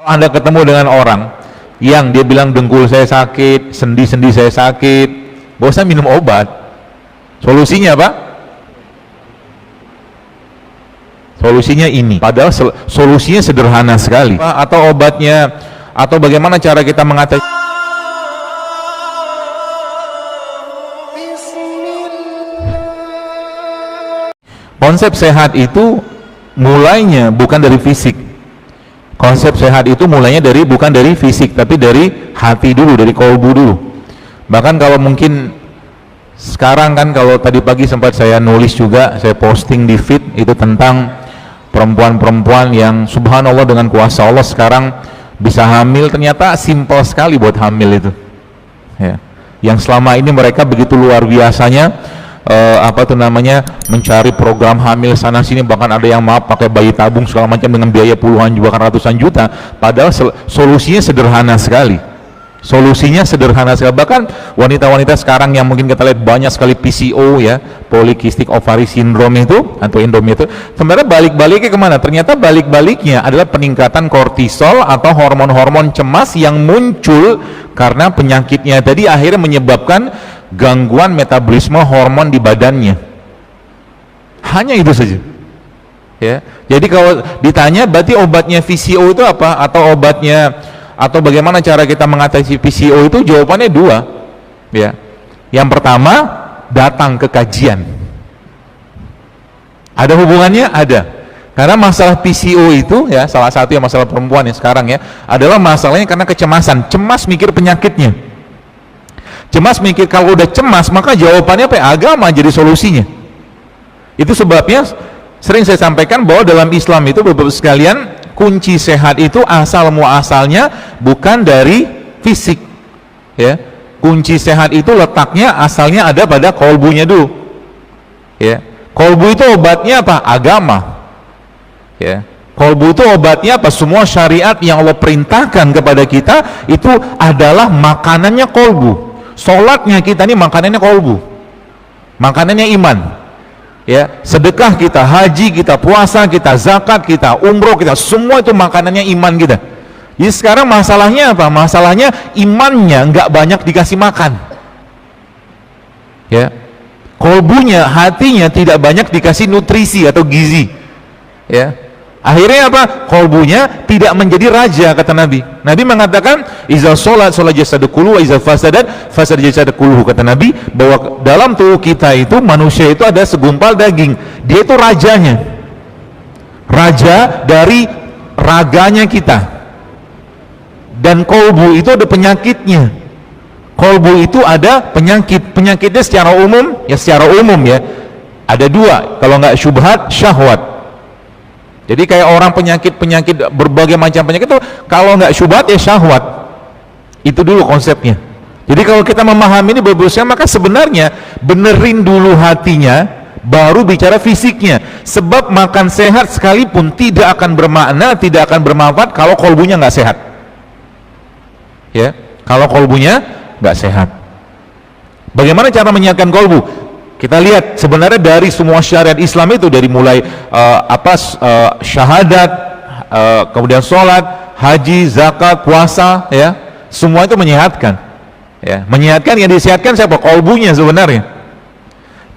Kalau Anda ketemu dengan orang yang dia bilang dengkul saya sakit, sendi-sendi saya sakit, gak usah minum obat. Solusinya apa? Solusinya ini. Padahal solusinya sederhana sekali. Atau obatnya, atau bagaimana cara kita mengatasi. Konsep sehat itu mulainya bukan dari fisik. Konsep sehat itu mulainya bukan dari fisik, tapi dari hati dulu, dari kolbu dulu. Bahkan kalau mungkin sekarang kan, kalau tadi pagi sempat saya nulis juga, saya posting di feed itu tentang perempuan-perempuan yang subhanallah dengan kuasa Allah sekarang bisa hamil. Ternyata simpel sekali buat hamil itu ya. Yang selama ini mereka begitu luar biasanya mencari program hamil sana sini, bahkan ada yang pakai bayi tabung segala macam dengan biaya puluhan juga, bahkan ratusan juta. Padahal solusinya sederhana sekali. Bahkan wanita-wanita sekarang yang mungkin kita lihat banyak sekali PCO ya, polycystic ovary syndrome itu atau endometrium, sebenarnya balik-baliknya kemana? Ternyata balik-baliknya adalah peningkatan kortisol atau hormon-hormon cemas yang muncul karena penyakitnya tadi, akhirnya menyebabkan gangguan metabolisme hormon di badannya. Hanya itu saja ya. Jadi kalau ditanya berarti obatnya PCO itu apa, atau obatnya, atau bagaimana cara kita mengatasi PCO itu, jawabannya dua ya. Yang pertama, datang ke kajian. Ada hubungannya? Ada. Karena masalah PCO itu ya, salah satu yang masalah perempuan yang sekarang ya, adalah masalahnya karena kecemasan. Cemas mikir penyakitnya, cemas mikir. Kalau udah cemas maka jawabannya apa? Agama jadi solusinya. Itu sebabnya sering saya sampaikan bahwa dalam Islam itu, Bapak sekalian, kunci sehat itu asal muasalnya bukan dari fisik ya. Kunci sehat itu letaknya asalnya ada pada kolbunya dulu ya. Kolbu itu obatnya apa? Agama ya. Kolbu itu obatnya apa? Semua syariat yang Allah perintahkan kepada kita itu adalah makanannya kolbu. Sholatnya kita ini makanannya kolbu, makanannya iman ya. Sedekah kita, haji kita, puasa kita, zakat kita, umroh kita, semua itu makanannya iman kita. Jadi sekarang masalahnya apa? Masalahnya imannya nggak banyak dikasih makan ya. Kolbunya, hatinya tidak banyak dikasih nutrisi atau gizi ya. Akhirnya apa? Kolbunya tidak menjadi raja, kata Nabi. Nabi mengatakan, iza sholat jasadu kulluhu, iza fasadat fasad jasadu kulluhu, kata Nabi, bahwa dalam tubuh kita itu, manusia itu ada segumpal daging. Dia itu rajanya, raja dari raganya kita. Dan kolbu itu ada penyakitnya. Kolbu itu ada penyakitnya secara umum ya, ada dua, kalau nggak syubhat, syahwat. Jadi kayak orang penyakit berbagai macam penyakit itu, kalau nggak syubhat ya syahwat. Itu dulu konsepnya. Jadi kalau kita memahami ini berusaha, maka sebenarnya benerin dulu hatinya, baru bicara fisiknya. Sebab makan sehat sekalipun tidak akan bermakna, tidak akan bermanfaat kalau kolbunya nggak sehat ya. Kalau kolbunya nggak sehat, bagaimana cara menyehatkan kolbu? Kita lihat sebenarnya dari semua syariat Islam itu, dari mulai syahadat, kemudian sholat, haji, zakat, puasa ya, semua itu menyehatkan ya. Menyehatkan, yang disehatkan siapa? Kolbunya sebenarnya.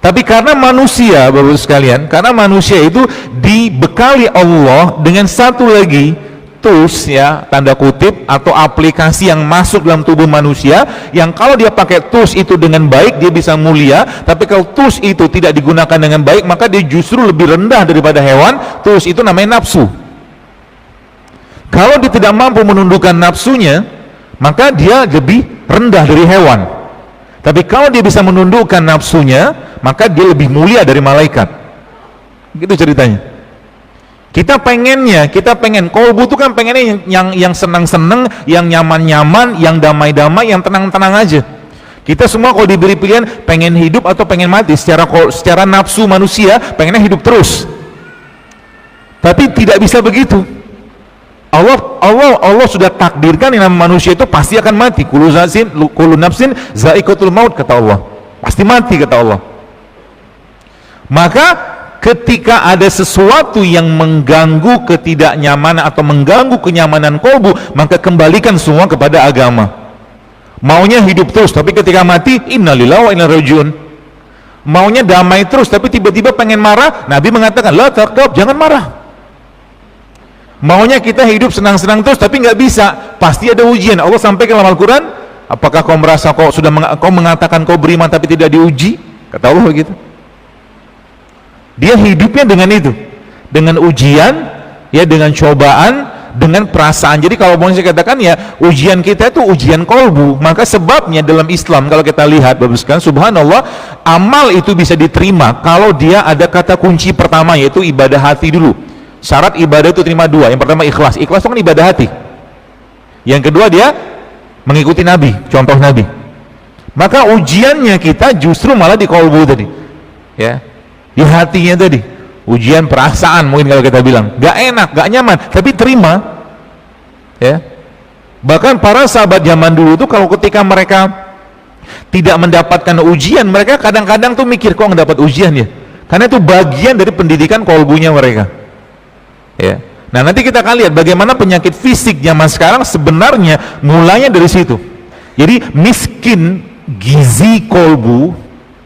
Tapi karena manusia, Bapak sekalian, karena manusia itu dibekali Allah dengan satu lagi tools ya, tanda kutip, atau aplikasi yang masuk dalam tubuh manusia, yang kalau dia pakai tools itu dengan baik dia bisa mulia. Tapi kalau tools itu tidak digunakan dengan baik, maka dia justru lebih rendah daripada hewan. Tools itu namanya nafsu. Kalau dia tidak mampu menundukkan nafsunya, maka dia lebih rendah dari hewan. Tapi kalau dia bisa menundukkan nafsunya, maka dia lebih mulia dari malaikat. Gitu ceritanya. Kita pengen kolbu itu kan pengennya yang senang-senang, yang nyaman-nyaman, yang damai-damai, yang tenang-tenang aja. Kita semua kalau diberi pilihan pengen hidup atau pengen mati, secara nafsu manusia pengennya hidup terus. Tapi tidak bisa begitu. Allah sudah takdirkan yang namanya manusia itu pasti akan mati. Kullu nafsin za'iqatul maut, kata Allah. Pasti mati, kata Allah. Maka ketika ada sesuatu yang mengganggu ketidaknyamanan atau mengganggu kenyamanan kolbu, maka kembalikan semua kepada agama. Maunya hidup terus, tapi ketika mati, innalillahi wa inna ilaihi raji'un. Maunya damai terus, tapi tiba-tiba pengen marah, Nabi mengatakan, la taghdab, jangan marah. Maunya kita hidup senang-senang terus, tapi nggak bisa, pasti ada ujian. Allah sampaikan dalam Al-Quran, apakah kau merasa kau mengatakan kau beriman tapi tidak diuji? Kata Allah begitu. Dia hidupnya dengan itu, dengan ujian, ya, dengan cobaan, dengan perasaan. Jadi kalau mau saya katakan, ya, ujian kita itu ujian kolbu. Maka sebabnya dalam Islam kalau kita lihat, bagus kan, subhanallah, amal itu bisa diterima kalau dia ada kata kunci pertama, yaitu ibadah hati dulu. Syarat ibadah itu terima dua. Yang pertama ikhlas. Ikhlas itu kan ibadah hati. Yang kedua dia mengikuti Nabi, contoh Nabi. Maka ujiannya kita justru malah di kolbu tadi, ya, di hatinya tadi. Ujian perasaan mungkin kalau kita bilang, gak enak, gak nyaman, tapi terima, ya. Bahkan para sahabat zaman dulu tuh kalau ketika mereka tidak mendapatkan ujian, mereka kadang-kadang tuh mikir, kok nggak dapat ujian ya, karena itu bagian dari pendidikan kolbunya mereka, ya. Nah, nanti kita akan lihat bagaimana penyakit fisik zaman sekarang sebenarnya mulanya dari situ. Jadi miskin gizi kolbu,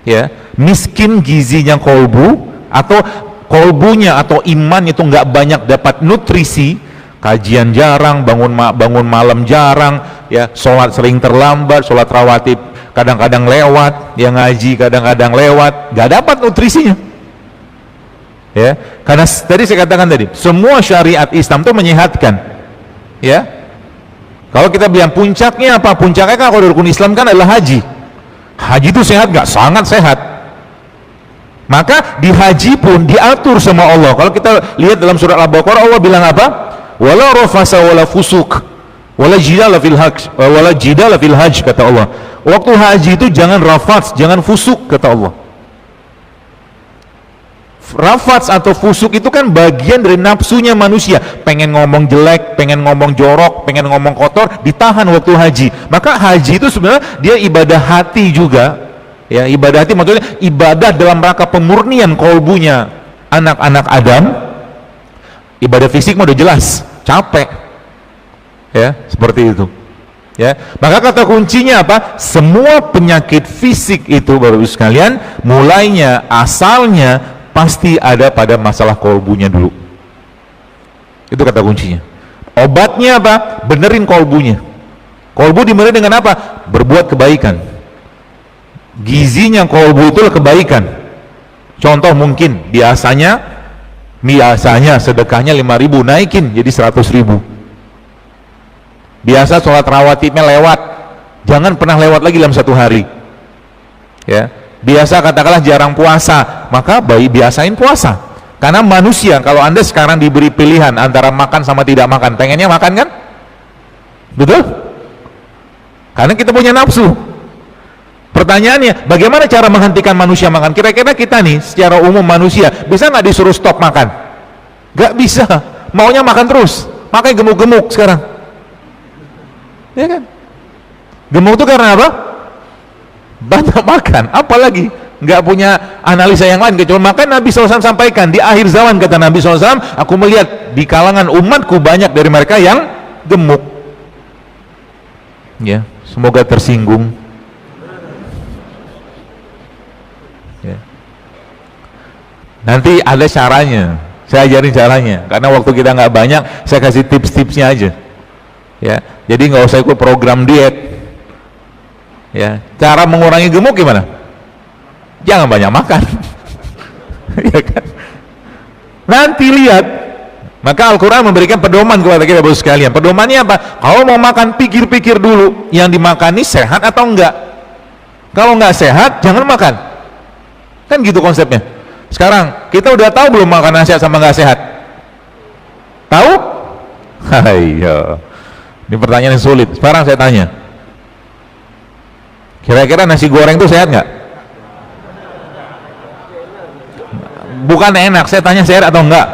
ya, miskin gizinya kolbu, atau kolbunya atau iman itu nggak banyak dapat nutrisi, kajian jarang, bangun malam jarang, ya, sholat sering terlambat, sholat rawatib kadang-kadang lewat, yang ngaji kadang-kadang lewat, nggak dapat nutrisinya, ya. Karena tadi saya katakan tadi, semua syariat Islam itu menyehatkan, ya. Kalau kita bilang puncaknya apa? Puncaknya kan kalau rukun Islam kan adalah haji. Haji itu sehat nggak? Sangat sehat. Maka di haji pun diatur sama Allah. Kalau kita lihat dalam surat Al-Baqarah, Allah bilang apa? Wala rafasa wala fusuk wala jidala fil hajj, kata Allah. Waktu haji itu jangan rafats, jangan fusuk, kata Allah. Rafats atau fusuk itu kan bagian dari nafsunya manusia, pengen ngomong jelek, pengen ngomong jorok, pengen ngomong kotor, ditahan waktu haji. Maka haji itu sebenarnya dia ibadah hati juga. Ya, ibadah hati maksudnya ibadah dalam rangka pemurnian kolbunya anak-anak Adam. Ibadah fisik mah udah jelas, capek, ya, seperti itu, ya. Maka kata kuncinya apa? Semua penyakit fisik itu, Bapak Ibu sekalian, mulainya, asalnya pasti ada pada masalah kolbunya dulu. Itu kata kuncinya. Obatnya apa? Benerin kolbunya. Kolbu dibenerin dengan apa? Berbuat kebaikan. Gizinya kolbu itu kebaikan. Contoh mungkin biasanya sedekahnya 5.000, naikin jadi 100.000. Biasa sholat rawatibnya lewat, jangan pernah lewat lagi dalam satu hari, ya. Biasa katakanlah jarang puasa, maka biasain puasa. Karena manusia, kalau Anda sekarang diberi pilihan antara makan sama tidak makan, pengennya makan kan? Betul? Karena kita punya nafsu. Pertanyaannya, bagaimana cara menghentikan manusia makan? Kira-kira kita nih, secara umum manusia, bisa nggak disuruh stop makan? Nggak bisa. Maunya makan terus. Makanya gemuk-gemuk sekarang. Ya kan? Gemuk itu karena apa? Banyak makan. Apalagi nggak punya analisa yang lain kecuali makan. Nabi SAW sampaikan di akhir zaman, kata Nabi SAW, aku melihat di kalangan umatku banyak dari mereka yang gemuk. Ya, semoga tersinggung. Ya. Nanti ada caranya, saya ajarin caranya. Karena waktu kita nggak banyak, saya kasih tips-tipsnya aja. Ya, jadi nggak usah ikut program diet. Ya, cara mengurangi gemuk gimana? Jangan banyak makan. Ya kan? Nanti lihat. Maka Al-Quran memberikan pedoman kepada kita, Bapak sekalian. Pedomannya apa? Kalau mau makan, pikir-pikir dulu yang dimakan ini sehat atau enggak. Kalau enggak sehat, jangan makan. Kan gitu konsepnya. Sekarang kita udah tahu belum makanan sehat sama enggak sehat? Tahu? Hayo. Ini pertanyaan yang sulit. Sekarang saya tanya, kira-kira nasi goreng itu sehat nggak? Bukan enak, saya tanya sehat atau enggak.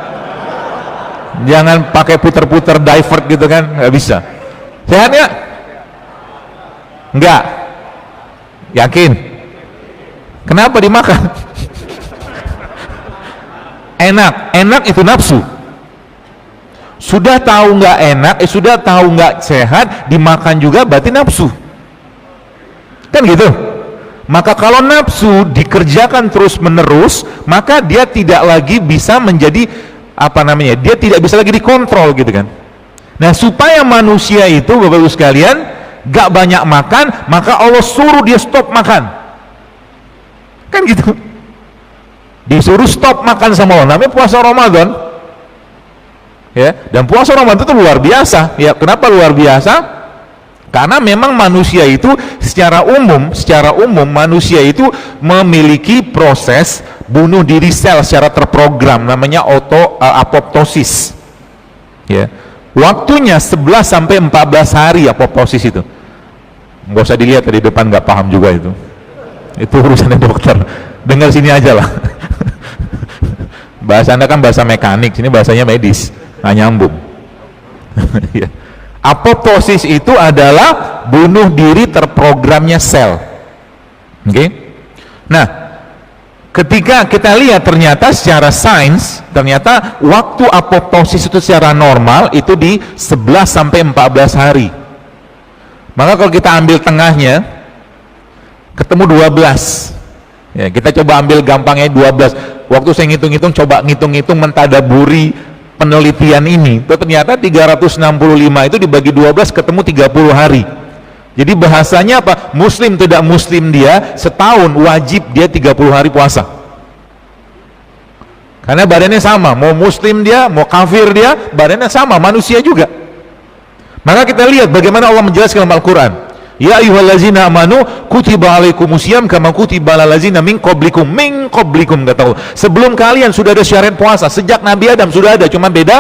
Jangan pakai puter-puter divert gitu kan, nggak bisa. Sehat nggak? Enggak. Yakin? Kenapa dimakan? enak itu nafsu. Sudah tahu nggak enak, sudah tahu nggak sehat, dimakan juga berarti nafsu. Kan gitu. Maka kalau nafsu dikerjakan terus menerus, maka dia tidak lagi bisa menjadi dia tidak bisa lagi dikontrol gitu kan. Nah, supaya manusia itu Bapak Ibu sekalian gak banyak makan, maka Allah suruh dia stop makan. Kan gitu. Disuruh stop makan sama Allah. Namanya puasa Ramadan. Ya, dan puasa Ramadan itu luar biasa. Ya, kenapa luar biasa? Karena memang manusia itu secara umum manusia itu memiliki proses bunuh diri sel secara terprogram, namanya apoptosis. Ya. Waktunya 11 sampai 14 hari apoptosis itu. Nggak usah dilihat di depan, nggak paham juga itu. Itu urusannya dokter. Dengar sini aja lah. Bahasa Anda kan bahasa mekanik, sini bahasanya medis. Nggak nyambung. Ya. Apoptosis itu adalah bunuh diri terprogramnya sel. Oke? Nah, ketika kita lihat ternyata secara sains, ternyata waktu apoptosis itu secara normal itu di 11 sampai 14 hari. Maka kalau kita ambil tengahnya, ketemu 12. Ya, kita coba ambil gampangnya 12. Waktu saya ngitung-ngitung, coba ngitung-ngitung mentadaburi penelitian ini, itu ternyata 365 itu dibagi 12 ketemu 30 hari. Jadi bahasanya apa? Muslim tidak muslim dia setahun wajib dia 30 hari puasa. Karena badannya sama, mau muslim dia, mau kafir dia, badannya sama, manusia juga. Maka kita lihat bagaimana Allah menjelaskan dalam Al-Quran. Ya ayyuhallazina amanu kutiba alaikumusiyam kama kutiba alal ladzina min qablikum kata Allah. Sebelum kalian sudah ada syariat puasa, sejak Nabi Adam sudah ada, cuma beda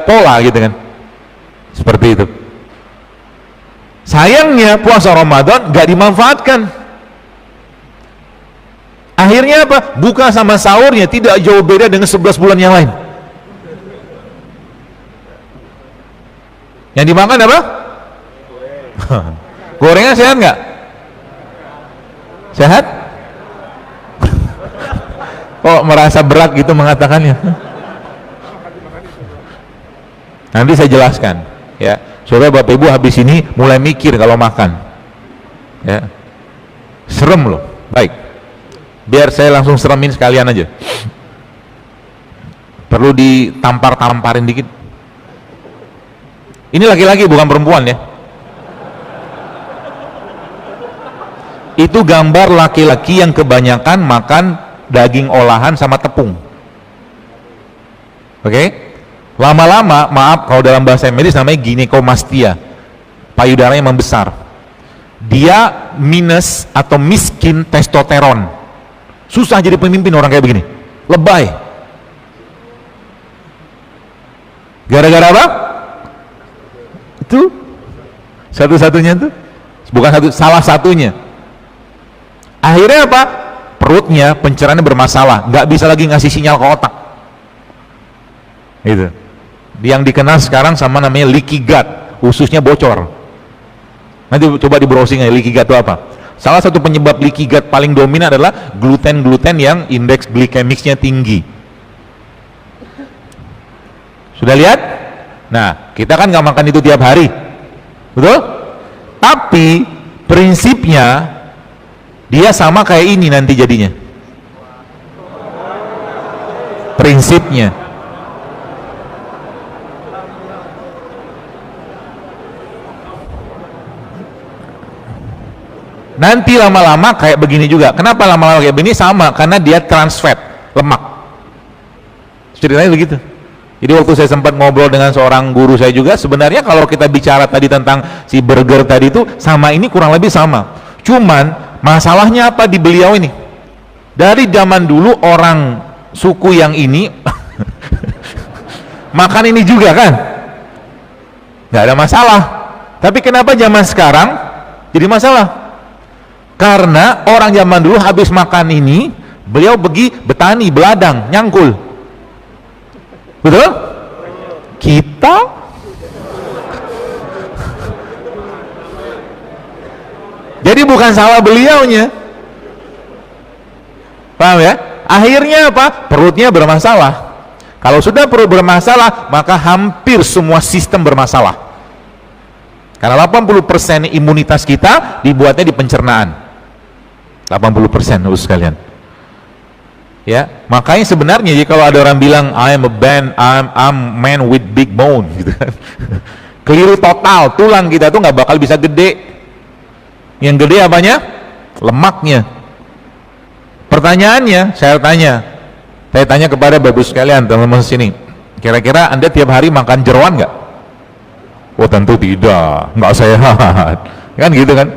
pola gitu kan. Seperti itu. Sayangnya puasa Ramadan gak dimanfaatkan. Akhirnya apa? Buka sama sahurnya tidak jauh beda dengan 11 bulan yang lain. Yang dimakan apa? Gorengan sehat nggak? Sehat? Oh, merasa berat gitu mengatakannya. Nanti saya jelaskan ya, supaya Bapak Ibu habis ini mulai mikir kalau makan ya. Serem loh. Baik, biar saya langsung seremin sekalian aja. Perlu ditampar-tamparin dikit. Ini laki-laki bukan perempuan ya. Itu gambar laki-laki yang kebanyakan makan daging olahan sama tepung. Oke? Lama-lama, maaf kalau dalam bahasa medis namanya ginekomastia, payudaranya membesar. Dia minus atau miskin testosteron. Susah jadi pemimpin orang kayak begini. Lebay. Gara-gara apa? Itu satu-satunya tuh, bukan salah satunya. Akhirnya apa? Perutnya, pencernaannya bermasalah, nggak bisa lagi ngasih sinyal ke otak. Itu. Yang dikenal sekarang sama namanya leaky gut, ususnya bocor. Nanti coba di browsing aja leaky gut itu apa. Salah satu penyebab leaky gut paling dominan adalah gluten yang indeks glikemiknya tinggi. Sudah lihat? Nah, kita kan nggak makan itu tiap hari, betul? Tapi prinsipnya dia sama kayak ini nanti jadinya. Prinsipnya. Nanti lama-lama kayak begini juga. Kenapa lama-lama kayak begini? Sama, karena dia trans fat, lemak. Ceritanya begitu. Jadi waktu saya sempat ngobrol dengan seorang guru saya juga, sebenarnya kalau kita bicara tadi tentang si burger tadi itu, sama ini kurang lebih sama. Cuman masalahnya apa di beliau ini? Dari zaman dulu orang suku yang ini makan ini juga kan? Nggak ada masalah. Tapi kenapa zaman sekarang jadi masalah? Karena orang zaman dulu habis makan ini, beliau pergi betani, beladang, nyangkul. Betul? Kita jadi bukan salah beliaunya, paham ya? Akhirnya apa? Perutnya bermasalah. Kalau sudah perut bermasalah, maka hampir semua sistem bermasalah. Karena 80% imunitas kita dibuatnya di pencernaan. 80% harus sekalian. Ya, makanya sebenarnya jadi kalau ada orang bilang I'm man with big bone gitu kan. Keliru total, tulang kita tuh nggak bakal bisa gede. Yang gede apanya? Lemaknya. Pertanyaannya, saya tanya kepada bapak sekalian, teman-teman sini, kira-kira Anda tiap hari makan jeroan nggak? Oh tentu tidak, nggak sehat, kan gitu kan?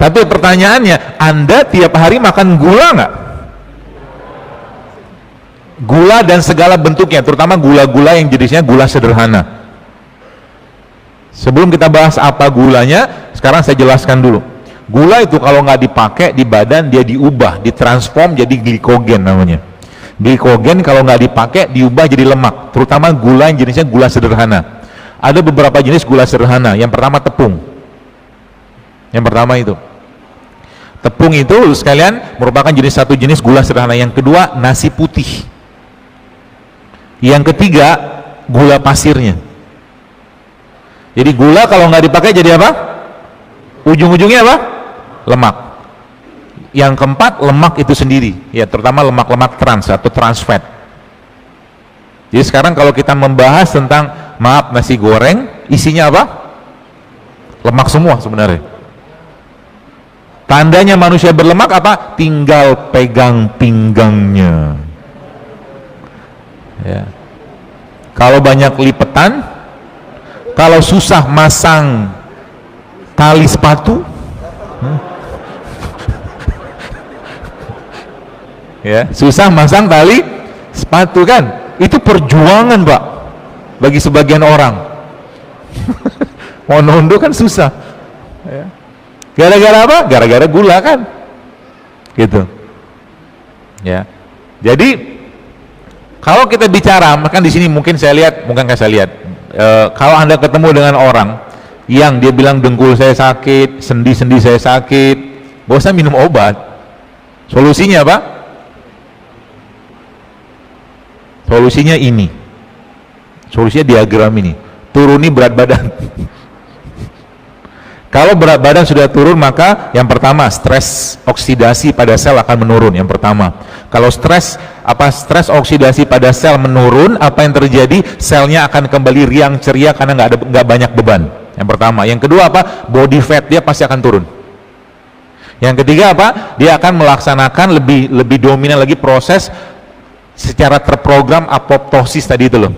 Tapi pertanyaannya, Anda tiap hari makan gula nggak? Gula dan segala bentuknya, terutama gula-gula yang jenisnya gula sederhana. Sebelum kita bahas apa gulanya, sekarang saya jelaskan dulu. Gula itu kalau nggak dipakai di badan, dia diubah, ditransform jadi glikogen namanya. Glikogen kalau nggak dipakai diubah jadi lemak, terutama gula yang jenisnya gula sederhana. Ada beberapa jenis gula sederhana. Yang pertama tepung. Yang pertama itu tepung itu sekalian merupakan satu jenis gula sederhana. Yang kedua nasi putih. Yang ketiga gula pasirnya. Jadi gula kalau nggak dipakai jadi apa? Ujung-ujungnya apa? Lemak. Yang keempat lemak itu sendiri, ya terutama lemak-lemak trans atau trans fat. Jadi sekarang kalau kita membahas tentang maaf nasi goreng, isinya apa? Lemak semua sebenarnya. Tandanya manusia berlemak apa? Tinggal pegang pinggangnya. Ya. Kalau banyak lipetan, kalau susah masang tali sepatu, ya susah masang tali sepatu kan, itu perjuangan Pak bagi sebagian orang. Mau nunduk kan susah, ya. Gara-gara apa? Gara-gara gula kan, gitu ya. Jadi kalau kita bicara, makan di sini mungkin saya lihat, mungkin nggak saya lihat, kalau Anda ketemu dengan orang yang dia bilang dengkul saya sakit, sendi-sendi saya sakit, bosan minum obat, solusinya apa? Solusinya ini, solusinya diagram ini, turuni berat badan. Kalau berat badan sudah turun, maka yang pertama stres oksidasi pada sel akan menurun. Yang pertama, kalau stres oksidasi pada sel menurun, apa yang terjadi? Selnya akan kembali riang ceria karena nggak banyak beban. Yang pertama. Yang kedua apa? Body fat dia pasti akan turun. Yang ketiga apa? Dia akan melaksanakan lebih dominan lagi proses secara terprogram apoptosis tadi itu loh.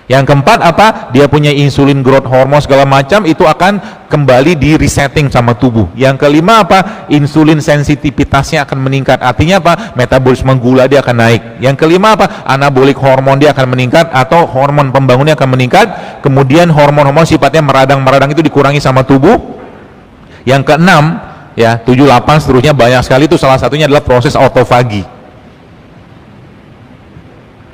Yang keempat apa? Dia punya insulin, growth hormone segala macam, itu akan kembali di resetting sama tubuh. Yang kelima apa? Insulin sensitivitasnya akan meningkat. Artinya apa? Metabolisme gula dia akan naik. Yang kelima apa? Anabolik hormon dia akan meningkat atau hormon pembangunnya akan meningkat. Kemudian hormon-hormon sifatnya meradang-meradang itu dikurangi sama tubuh. Yang keenam ya, 7, 8 seterusnya banyak sekali, itu salah satunya adalah proses autofagi.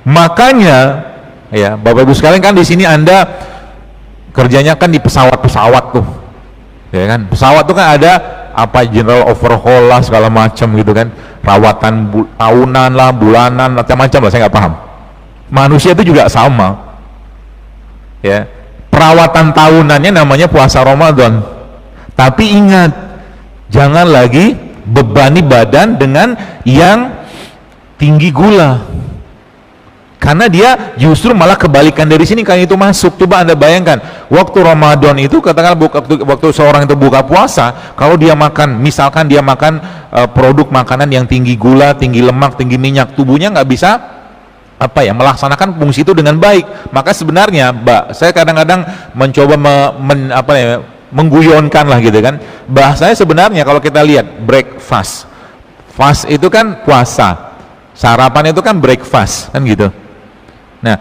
Makanya ya, Bapak Ibu sekalian kan di sini Anda kerjanya kan di pesawat-pesawat tuh. Ya kan? Pesawat tuh kan ada apa general overhaul lah segala macam gitu kan. Perawatan tahunan lah, bulanan, macam-macam lah, saya nggak paham. Manusia itu juga sama. Ya. Perawatan tahunannya namanya puasa Ramadan. Tapi ingat, jangan lagi bebani badan dengan yang tinggi gula. Karena dia justru malah kebalikan dari sini kan itu masuk. Coba Anda bayangkan, waktu Ramadan itu katakan waktu seorang itu buka puasa, kalau dia makan, misalkan dia makan produk makanan yang tinggi gula, tinggi lemak, tinggi minyak, tubuhnya nggak bisa melaksanakan fungsi itu dengan baik. Maka sebenarnya, Mbak, saya kadang-kadang mencoba mengguyonkan lah gitu kan. Bahasanya sebenarnya kalau kita lihat breakfast, fast itu kan puasa, sarapan itu kan breakfast kan gitu. Nah,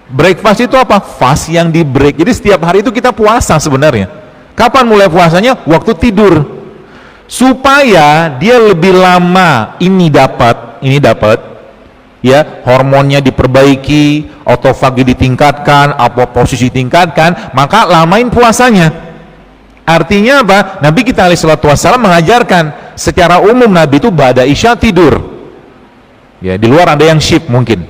breakfast itu apa? Fast yang di break. Jadi setiap hari itu kita puasa sebenarnya. Kapan mulai puasanya? Waktu tidur. Supaya dia lebih lama ini dapat ya, hormonnya diperbaiki, autofagi ditingkatkan, apoptosis ditingkatkan, maka lamain puasanya. Artinya apa? Nabi kita alaihi salatu wassalam mengajarkan secara umum Nabi itu ba'da isya tidur. Ya, di luar ada yang shift mungkin.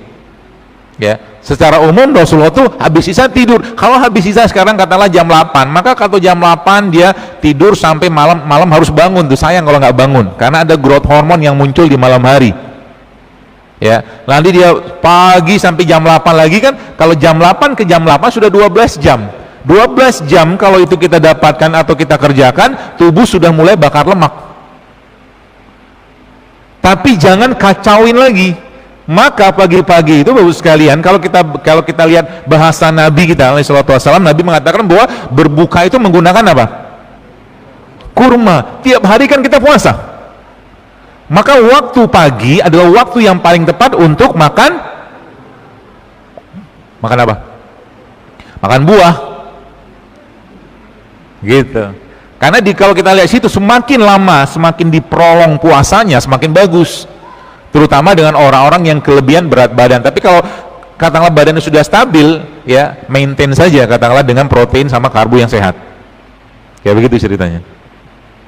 Ya, secara umum Rasulullah tuh habis isya tidur. Kalau habis isya sekarang katakanlah jam 8, maka kalau jam 8 dia tidur sampai malam harus bangun tuh, sayang kalau nggak bangun karena ada growth hormone yang muncul di malam hari. Ya, nanti dia pagi sampai jam 8 lagi kan, kalau jam 8 ke jam 8 sudah 12 jam. 12 jam kalau itu kita dapatkan atau kita kerjakan, tubuh sudah mulai bakar lemak. Tapi jangan kacauin lagi. Maka pagi-pagi itu bagus sekalian, kalau kita lihat bahasa Nabi kita alaihi salatu wassalam, Nabi mengatakan bahwa berbuka itu menggunakan apa? Kurma. Tiap hari kan kita puasa. Maka waktu pagi adalah waktu yang paling tepat untuk makan apa? Makan buah. Gitu. Karena kalau kita lihat situ, semakin lama semakin diprolong puasanya semakin bagus. Terutama dengan orang-orang yang kelebihan berat badan. Tapi kalau katakanlah badannya sudah stabil, ya maintain saja katakanlah dengan protein sama karbo yang sehat. Kayak begitu ceritanya.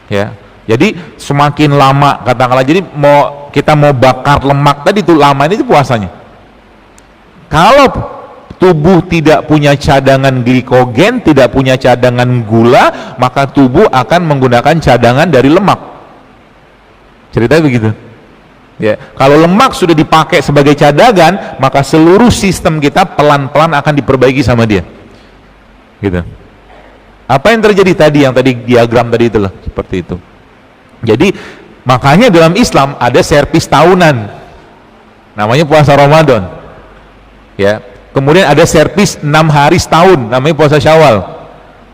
Ya. Jadi semakin lama katakanlah, jadi kita mau bakar lemak tadi itu lama ini puasanya. Kalau tubuh tidak punya cadangan glikogen, tidak punya cadangan gula, maka tubuh akan menggunakan cadangan dari lemak. Ceritanya begitu. Ya, kalau lemak sudah dipakai sebagai cadangan, maka seluruh sistem kita pelan-pelan akan diperbaiki sama dia. Gitu. Apa yang terjadi tadi, yang tadi diagram tadi itulah seperti itu. Jadi makanya dalam Islam ada servis tahunan, namanya puasa Ramadan. Ya, kemudian ada servis 6 hari setahun, namanya puasa Syawal.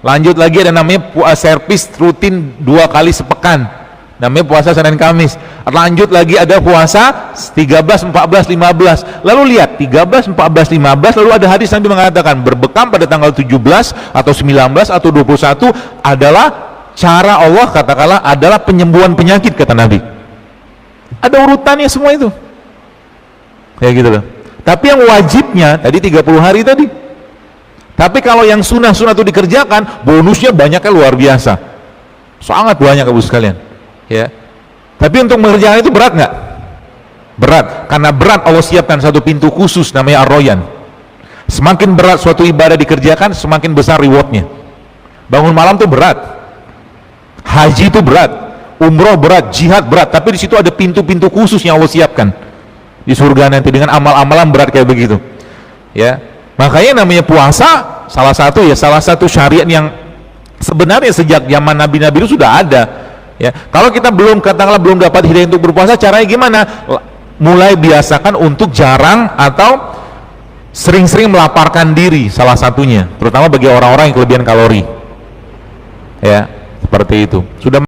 Lanjut lagi ada namanya servis rutin 2 kali sepekan, namanya puasa Senin Kamis. Lanjut lagi ada puasa 13, 14, 15. Lalu lihat 13, 14, 15, lalu ada hadis Nabi mengatakan berbekam pada tanggal 17 atau 19 atau 21 adalah cara Allah, katakanlah adalah penyembuhan penyakit, kata Nabi. Ada urutannya semua itu. Kayak gitu loh. Tapi yang wajibnya tadi 30 hari tadi. Tapi kalau yang sunnah-sunnah itu dikerjakan, bonusnya banyaknya luar biasa. Sangat banyak Ibu sekalian. Ya. Tapi untuk mengerjakan itu berat nggak? Berat. Karena berat Allah siapkan satu pintu khusus namanya Ar-Royan. Semakin berat suatu ibadah dikerjakan, semakin besar rewardnya. Bangun malam tuh berat. Haji itu berat, umroh berat, jihad berat, tapi di situ ada pintu-pintu khusus yang Allah siapkan di surga nanti dengan amal-amalan berat kayak begitu. Ya, makanya namanya puasa salah satu syariat yang sebenarnya sejak zaman Nabi-Nabi itu sudah ada. Ya, kalau kita belum katakanlah belum dapat hidayah untuk berpuasa, caranya gimana? Mulai biasakan untuk jarang atau sering-sering melaparkan diri, salah satunya, terutama bagi orang-orang yang kelebihan kalori. Ya. Seperti itu. Sudah